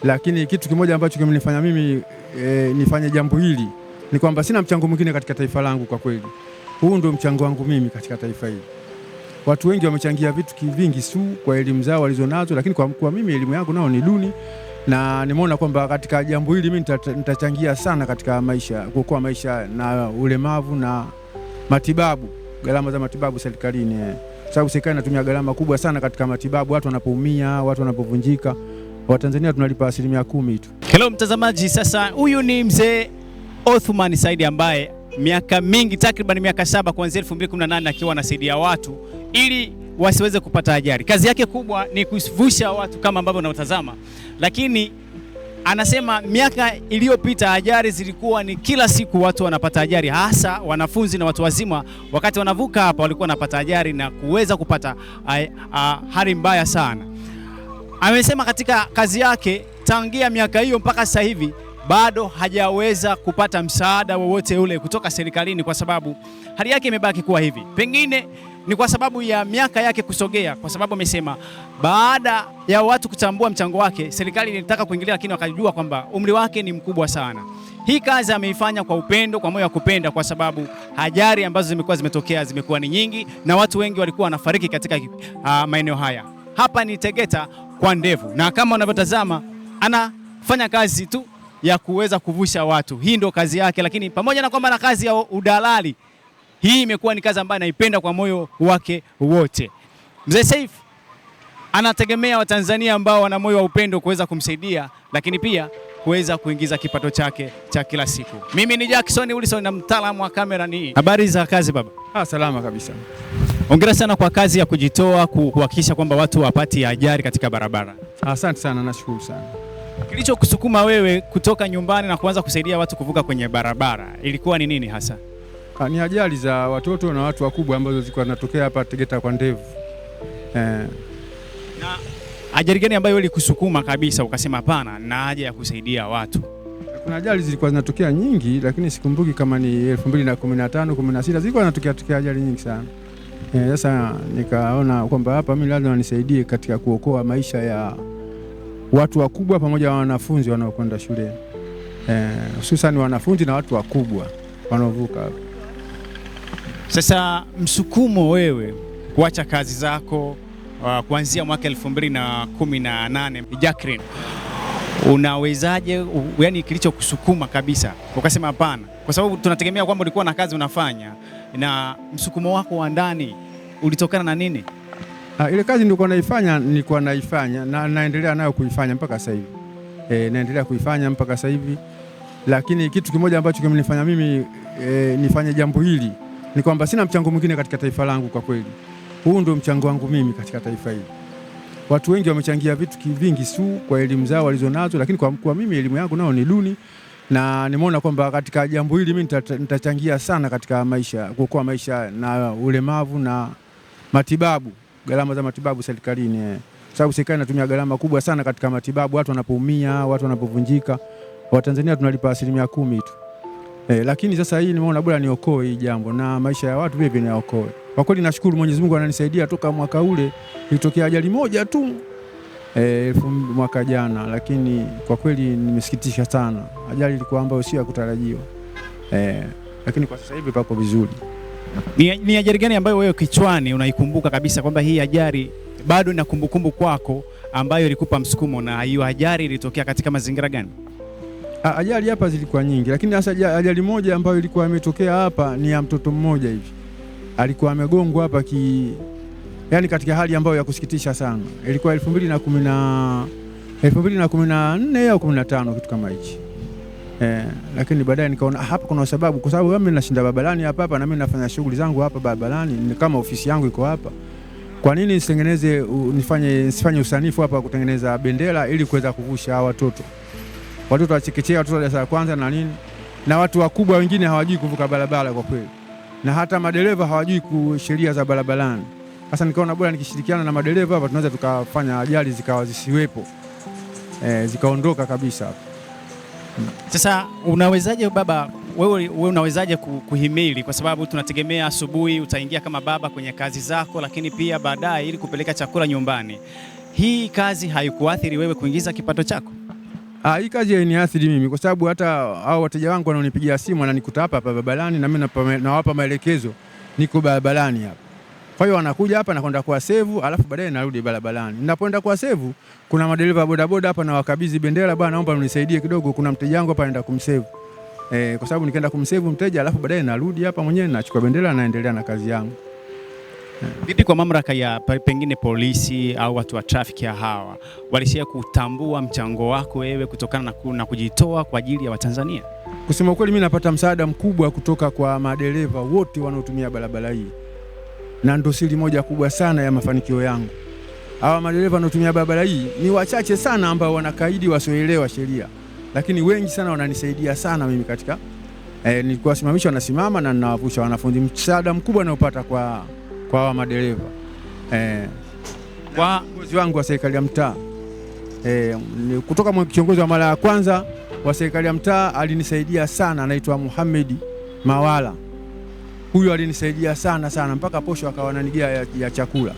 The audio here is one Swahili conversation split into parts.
lakini kitu kimoja ambacho kimenifanya mimi nifanye jambo hili ni kwamba sina mchango mwingine katika taifa langu. Kwa kweli huu ndio mchango wangu mimi katika taifa hili. Watu wengi wamechangia vitu vingi tu kwa elimu zao walizonazo, lakini kwa mimi elimu yangu nao ni duni, na nimeona kwamba katika jambo hili mimi nitachangia sana katika maisha, kuokoa maisha na ulemavu na matibabu, gharama za matibabu serikalini. Sababu serikali inatumia gharama kubwa sana katika matibabu, watu wanapoumia, watu wanapovunjika. Watanzania tunalipa 10% tu. Hello mtazamaji, sasa huyu ni mzee Othman Said ambaye miaka mingi, takriban miaka 7 kuanzia 2018 akiwa anasaidia watu ili wasiweze kupata ajali. Kazi yake kubwa ni kuvusha watu kama ambavyo unaotazama, lakini anasema miaka iliyopita ajali zilikuwa ni kila siku, watu wanapata ajali, hasa wanafunzi na watu wazima. Wakati wanavuka hapa walikuwa wanapata ajali na kuweza kupata hali mbaya sana. Amesema katika kazi yake tangia miaka hiyo mpaka sasa hivi bado hajaweza kupata msaada wowote ule kutoka serikalini, kwa sababu hali yake imebaki kuwa hivi. Pengine ni kwa sababu ya miaka yake kusogea, kwa sababu amesema baada ya watu kutambua mchango wake, serikali ilitaka kuingilia, lakini wakajua kwamba umri wake ni mkubwa sana. Hii kazi ameifanya kwa upendo, kwa moyo wa kupenda, kwa sababu ajali ambazo zimekuwa zimetokea zimekuwa ni nyingi na watu wengi walikuwa wanafariki katika maeneo haya. Hapa ni Tegeta kwa Ndevu, na kama unavyotazama anafanya kazi tu ya kuweza kuvusha watu. Hii ndio kazi yake, lakini pamoja na kwamba na kazi ya udalali, hii imekuwa ni kazi ambayo anaipenda kwa moyo wake wote. Mzee Saif anategemea Watanzania ambao wana moyo wa upendo kuweza kumsaidia, lakini pia kuweza kuingiza kipato chake cha kila siku. Mimi ni Jackson Wilson na mtaalamu wa kamera ni. Habari za kazi baba? Salama kabisa. Hongera sana kwa kazi ya kujitoa kuhakikisha kwamba watu wapati ajali katika barabara. Asante sana, nashukuru sana. Kilichokusukuma wewe kutoka nyumbani na kuanza kusaidia watu kuvuka kwenye barabara ilikuwa ni nini hasa? Ni ajali za watoto na watu wakubwa ambazo zilikuwa zinatokea hapa Tegeta kwa Ndevu. Na ajali gani ambayo ilikusukuma kabisa ukasema hapana na haja ya kusaidia watu? Kuna ajali zilikuwa zinatokea nyingi, lakini sikumbuki kama ni 2015, 16 zilikuwa zinatokea ajali nyingi sana. Sasa nikaona kwamba hapa mimi lazima nisaidie katika kuokoa maisha ya watu wakubwa pamoja na wanafunzi wanaokwenda shule. Hususan wanafunzi na watu wakubwa wanaovuka hapa. Sasa msukumo wewe kuacha kazi zako kuanzia mwaka 2018 Jacqueline, unawezaje, yani kilichokusukuma kabisa ukasema hapana? Kwa sababu tunategemea kwamba ulikuwa na kazi unafanya, na msukumo wako wa ndani ulitokana na nini? Ile kazi nilikuwa naifanya na naendelea nayo kuifanya mpaka sasa hivi. Naendelea kuifanya mpaka sasa hivi, lakini kitu kimoja ambacho kimenifanya mimi nifanye jambo hili ni kwamba sina mchango mwingine katika taifa langu. Kwa kweli huu ndio mchango wangu mimi katika taifa hili. Watu wengi wamechangia vitu vingi tu kwa elimu zao walizonazo, lakini kwa mimi elimu yangu nao ni duni, na nimeona kwamba katika jambo hili mimi nitachangia sana katika maisha, kuokoa maisha na ulemavu na matibabu, gharama za matibabu serikalini. Sababu serikali inatumia gharama kubwa sana katika matibabu, watu wanapoumia, watu wanapovunjika. Watanzania tunalipa 10% tu. Lakini sasa hii nimeona bora niokoe hii jambo na maisha ya watu vipi niokoe. Kwa kweli nashukuru Mwenyezi Mungu ananisaidia. Toka mwaka ule ilitokea ajali moja tu mwaka jana, lakini kwa kweli nimesikitisha sana. Ajali ilikuwa ambayo sio ya kutarajiwa. Lakini kwa sasa hivi pako vizuri. Ni ajali gani ambayo wewe kichwani unaikumbuka kabisa kwamba hii ajali bado ina kumbukumbu kwako ambayo ilikupa msukumo, na hiyo ajali ilitokea katika mazingira gani? Ajali hapa zilikuwa nyingi, lakini hasa ajali moja ambayo ilikuwa imetokea hapa ni ya mtoto mmoja hivi. Alikuwa amegongwa hapa yani katika hali ambayo ya kusikitisha sana. Ilikuwa 2014 au 15 kitu kama hichi. Lakini baadaye nikaona hapa kuna sababu, kwa sababu mimi nashinda barabarani hapa na mimi nafanya shughuli zangu hapa barabarani, ni kama ofisi yangu iko hapa. Kwa nini nisifanye usanifu hapa kutengeneza bendera ili kuweza kuvusha watoto wa chekechea, watoto wa darasa la kwanza na nini, na watu wakubwa wengine hawajui kuvuka barabara kwa kweli, na hata madereva hawajui sheria za barabarani. Sasa nikaona bora nikishirikiana na madereva hapa tunaweza tukafanya ajali zikawa zisiwepo, zikaondoka kabisa hapa. Sasa unawezaje baba, wewe unawezaje kuhimili, kwa sababu tunategemea asubuhi utaingia kama baba kwenye kazi zako, lakini pia baadaye ili kupeleka chakula nyumbani. Hii kazi haikuathiri wewe kuingiza kipato chako? Hii kazi hainiathiri mimi kwa sababu hata hao wateja wangu wanaonipigia simu wananikuta hapa barabarani na mimi nawapa maelekezo niko barabarani hapa. Kwa hiyo wanakuja hapa na kwenda kwa save, alafu baadaye narudi barabarani. Ninapoenda kwa save kuna madereva bodaboda hapa na wakabidhi bendera, bwana naomba unisaidie kidogo, kuna mteja wangu hapa anaenda kumsave. Kwa sababu nikaenda kumsave mteja alafu baadaye narudi hapa mwenyewe nachukua bendera naendelea na kazi yangu. Vipi kwa mamlaka ya pengine polisi au watu wa traffic ya hawa walishia kutambua mchango wako wewe kutokana na kujitoa kwa ajili ya Watanzania? Kusema kweli mimi napata msaada mkubwa kutoka kwa madereva wote wanaotumia barabara hii. Na ndo siri moja kubwa sana ya mafanikio yangu. Hawa madereva wanaotumia barabara hii ni wachache sana ambao wanakaidi wasioelewa sheria. Lakini wengi sana wananisaidia sana mimi katika nilikuwa simamisha wanasimama na ninawavusha wanafunzi. Msaada mkubwa naopata kwa hawa madereva. Kwa kiongozi wangu wa serikali ya mtaa. Kutoka kiongozi wa mara ya kwanza wa serikali ya mtaa alinisaidia sana, anaitwa Muhammad Mawala. Huyu alinisaidia sana mpaka posho akawa ananigia ya chakula.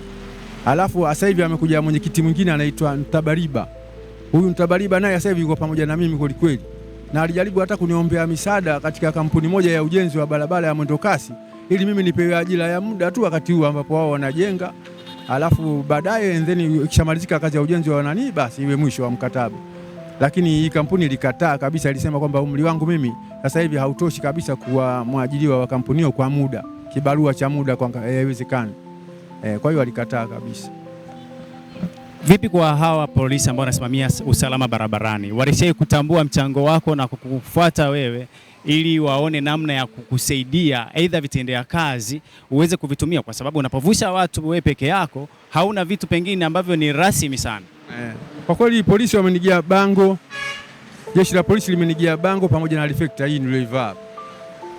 Alafu sasa hivi amekuja mwenyekiti mwingine anaitwa Ntabariba. Huyu Ntabariba naye sasa hivi yuko pamoja na mimi kweli. Na alijaribu hata kuniombea misaada katika kampuni moja ya ujenzi wa barabara ya mwendokasi ili mimi nipewe ajira ya muda tu wakati huu ambapo wao wanajenga. Alafu baadaye then ikishamalizika kazi ya ujenzi wa nani basi iwe mwisho wa mkataba. Lakini hii kampuni ilikataa kabisa, ilisema kwamba umri wangu mimi sasa hivi hautoshi kabisa kuwa mwajiriwa wa kampuni hiyo kwa muda, kibarua cha muda kwa haiwezekani. Kwa hiyo alikataa kabisa. Vipi kwa hawa polisi ambao wanasimamia usalama barabarani? Walishai kutambua mchango wako na kukufuata wewe ili waone namna ya kukusaidia aidha vitendea kazi uweze kuvitumia, kwa sababu unapovusha watu wewe peke yako hauna vitu pengine ambavyo ni rasmi sana. Kwa kweli polisi wamenigia bango, jeshi la polisi limenigia bango pamoja na reflector hii nilioivaa.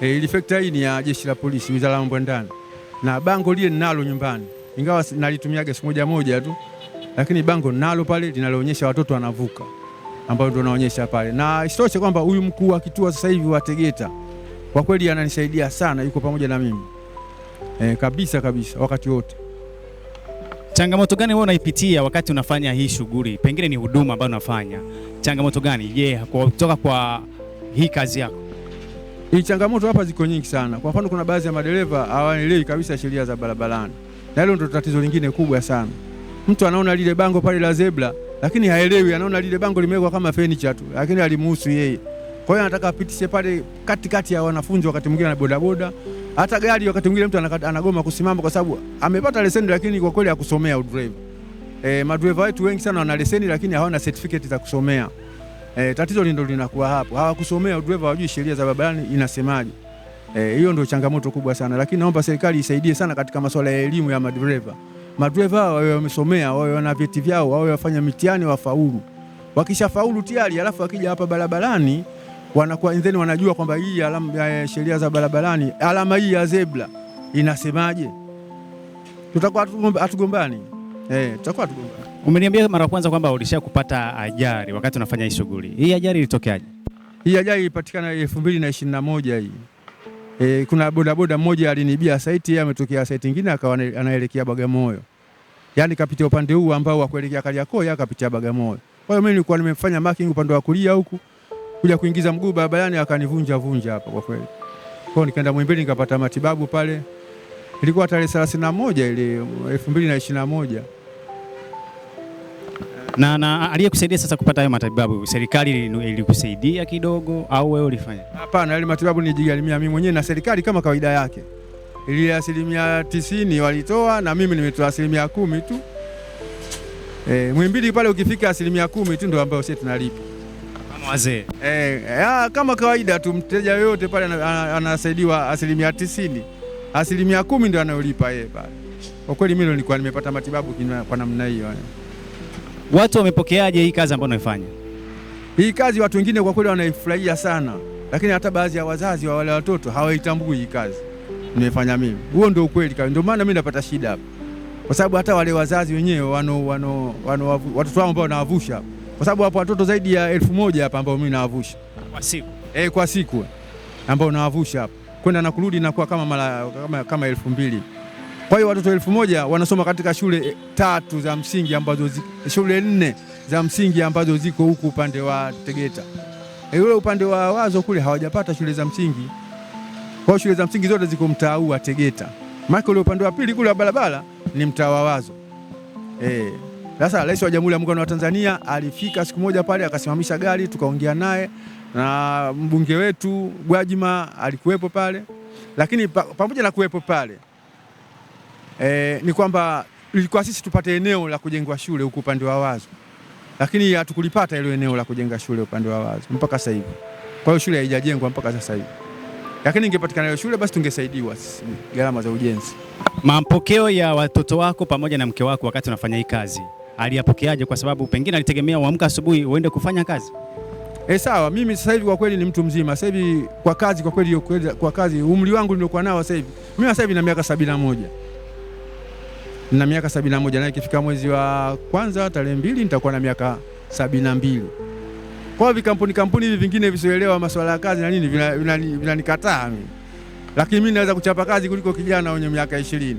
Reflector hii ni ya jeshi la polisi, wizara ya mambo ya ndani. Na bango lile ninalo nyumbani. Ingawa nalitumiaga siku moja tu. Lakini bango nalo pale linaloonyesha watoto wanavuka, ambao ndio naonyesha pale. Na isitoshe kwamba huyu mkuu wa kituo sasa hivi wa Tegeta kwa kweli ananisaidia sana, yuko pamoja na mimi. Kabisa wakati wote. Changamoto gani wewe unaipitia wakati unafanya hii shughuli? Pengine ni huduma ambayo unafanya. Changamoto gani kutoka kwa hii kazi yako? Hii changamoto hapa ziko nyingi sana. Kwa mfano kuna baadhi ya madereva hawaelewi kabisa sheria za barabarani. Na hilo ndio tatizo lingine kubwa sana. Mtu anaona lile bango pale la zebra lakini haelewi, anaona lile bango limewekwa kama furniture tu, lakini alimuhusu yeye. Kwa hiyo anataka apitishe pale katikati ya wanafunzi, wakati mwingine na bodaboda, hata gari wakati mwingine mtu anagoma kusimama kwa sababu amepata leseni lakini kwa kweli hakusomea udrive. Madriver wetu wengi sana wana leseni lakini hawana certificate za kusomea. Tatizo ndio linakuwa hapo. Hawakusomea udriver, hawajui sheria za barabarani inasemaje. Hiyo ndio changamoto kubwa sana, lakini naomba serikali isaidie sana katika masuala ya elimu ya madriver. Madriver wao wamesomea, wao wana vyeti vyao, wao wafanya mitihani wafaulu. Wakishafaulu tayari, alafu wakija hapa barabarani wanakuwa then wanajua kwamba hii alama ya sheria za barabarani, alama hii ya zebra inasemaje. Tutakuwa hatugombani. Tutakuwa hatugombani. Umeniambia mara kwanza kwamba ulisha kupata ajali wakati unafanya hii shughuli. Hii ajali ilitokeaje? Hii ajali ilipatikana 2021 hii. Kuna bodaboda mmoja alinibia site, yeye ametokea site nyingine akawa anaelekea Bagamoyo. Yaani kapitia upande huu ambao wa kuelekea Kariakoo, yeye akapitia Bagamoyo. Kwa hiyo mimi nilikuwa nimefanya marking upande wa kulia huku, kuja kuingiza mguu barabarani akanivunja hapa kwa kweli. Kwa hiyo nikaenda Muhimbili nikapata matibabu pale. Ilikuwa tarehe 31 ile 2021. Na aliyekusaidia sasa kupata hayo matibabu, serikali ilikusaidia kidogo au wewe ulifanya? Hapana, ile matibabu nijigharimia mimi mwenyewe, na serikali kama kawaida yake. Ile 90% walitoa na mimi nimetoa 10% tu. Muhimbili pale ukifika 10% tu ndio ambayo sisi tunalipa. Kama wazee. Kama kawaida tu, mteja yoyote pale anasaidiwa 90%. 10% ndio anayolipa yeye pale. Kwa kweli mimi nilikuwa nimepata matibabu kwa namna hiyo. Watu wamepokeaje hii kazi ambayo unaifanya? Hii kazi watu wengine kwa kweli wanaifurahia sana, lakini hata baadhi ya wazazi wa wale watoto hawaitambui hii kazi nimefanya mimi. Huo ndio ukweli kabisa. Ndio maana mimi napata shida hapa. Kwa sababu hata wale wazazi wenyewe watoto wao ambao wanawavusha. Kwa sababu hapo watoto zaidi ya 1000 hapa ambao mimi nawavusha kwa siku. Kwa siku ambao nawavusha hapa. Kwenda na kurudi inakuwa kama 2000. Kwa hiyo watoto 1000 wanasoma katika shule 3 za msingi ambazo shule 4 za msingi ambazo ziko huku upande wa Tegeta. Ule upande wa Wazo kule hawajapata shule za msingi. Kwa shule za msingi zote ziko mtaa huu wa Tegeta. Maana ule upande wa pili kule wa barabara ni mtaa wa Wazo. Sasa Rais wa Jamhuri ya Muungano wa Tanzania alifika siku moja pale akasimamisha gari tukaongea naye, na mbunge wetu Gwajima alikuwepo pale. Lakini pamoja na kuwepo pale ni kwamba ilikuwa sisi tupate eneo la kujengwa shule huko upande wa Wazo. Lakini hatukulipata ile eneo la kujenga shule upande wa Wazo mpaka sasa hivi. Kwa hiyo shule haijajengwa mpaka sasa hivi. Lakini ingepatikana ile shule basi tungesaidiwa gharama za ujenzi. Mapokeo ya watoto wako pamoja na mke wako wakati unafanya hii kazi, aliyapokeaje? Kwa sababu pengine alitegemea uamka asubuhi uende kufanya kazi. Sawa, mimi sasa hivi kwa kweli ni mtu mzima. Sasa hivi kwa kazi, kwa kweli kwa kazi umri wangu niliokuwa nao sasa hivi. Mimi sasa hivi na miaka 71. Na miaka 71 na ikifika mwezi wa kwanza tarehe 2 nitakuwa na miaka 72. Kwa hiyo kampuni hivi vingine visioelewa masuala ya kazi na nini vinanikataa mimi. Lakini mimi naweza kuchapa kazi kuliko kijana wenye miaka 20.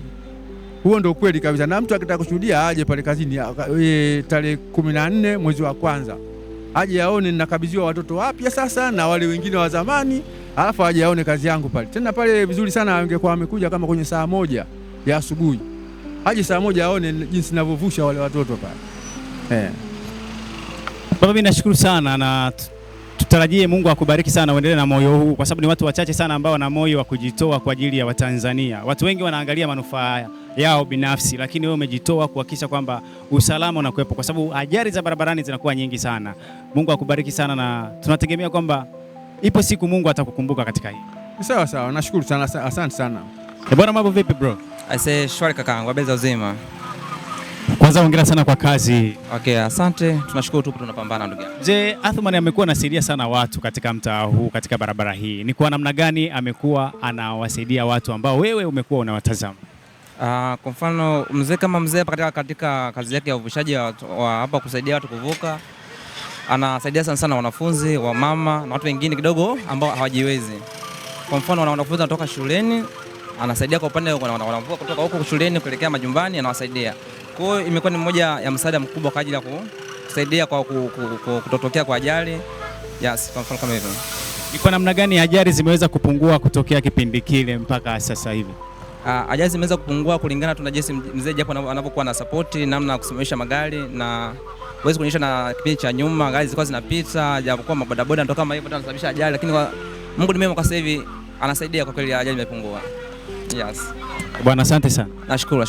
Huo ndio kweli kabisa. Na mtu akitaka kushuhudia aje pale kazini tarehe 14 mwezi wa kwanza. Aje aone ninakabidhiwa watoto wapya sasa na wale wengine wa zamani, alafu aje aone kazi yangu pale. Tena pale vizuri sana angekuwa amekuja kama kwenye saa 1 ya asubuhi. Aje saa 1 aone jinsi ninavyovusha wale watoto pale. Baba, mimi nashukuru sana na tutarajie Mungu akubariki sana, uendelee na moyo huu, kwa sababu ni watu wachache sana ambao wana moyo wa kujitoa kwa ajili ya Watanzania. Watu wengi wanaangalia manufaa yao binafsi, lakini wewe umejitoa kuhakikisha kwamba usalama unakuwepo, kwa sababu ajali za barabarani zinakuwa nyingi sana. Mungu akubariki sana na tunategemea kwamba ipo siku Mungu atakukumbuka katika hii. Sawa sawa, nashukuru sana, asante sana. Bwana, mambo vipi bro? Aise, shwari kakaangu, habari za uzima? Kwanza hongera sana kwa kazi. Okay, asante. Tunashukuru tu tunapambana ndugu yangu. Je, Athumani amekuwa anasaidia sana watu katika mtaa huu, katika barabara hii. Ni kwa namna gani amekuwa anawasaidia watu ambao wewe umekuwa unawatazama? Kwa mfano mzee kama mzee katika kazi yake ya uvushaji wa hapa kusaidia watu kuvuka, anasaidia sana sana wanafunzi, wamama na watu wengine kidogo ambao hawajiwezi. Kwa mfano wanafunzi wanatoka shuleni, anasaidia kwa upande wanavuka kutoka huko shuleni kuelekea majumbani, anawasaidia. Kwa hiyo imekuwa ni mmoja ya msaada mkubwa kwa ajili ya kusaidia kwa kutotokea kwa ajali. Yes, kwa mfano kama hivyo. Ni kwa namna gani ajali zimeweza kupungua kutokea kipindi kile mpaka sasa hivi? Ajali zimeweza kupungua kulingana na jinsi mzee japo anapokuwa na support namna ya kusimamisha magari, na huwezi kuonyesha na kipindi cha nyuma gari zilikuwa zinapita, japokuwa mabodaboda ndio kama hivyo tunasababisha ajali, lakini Mungu ni mwema kwa sasa hivi anasaidia kwa kweli, ajali imepungua. Yes. Bwana, asante sana. Nashukuru.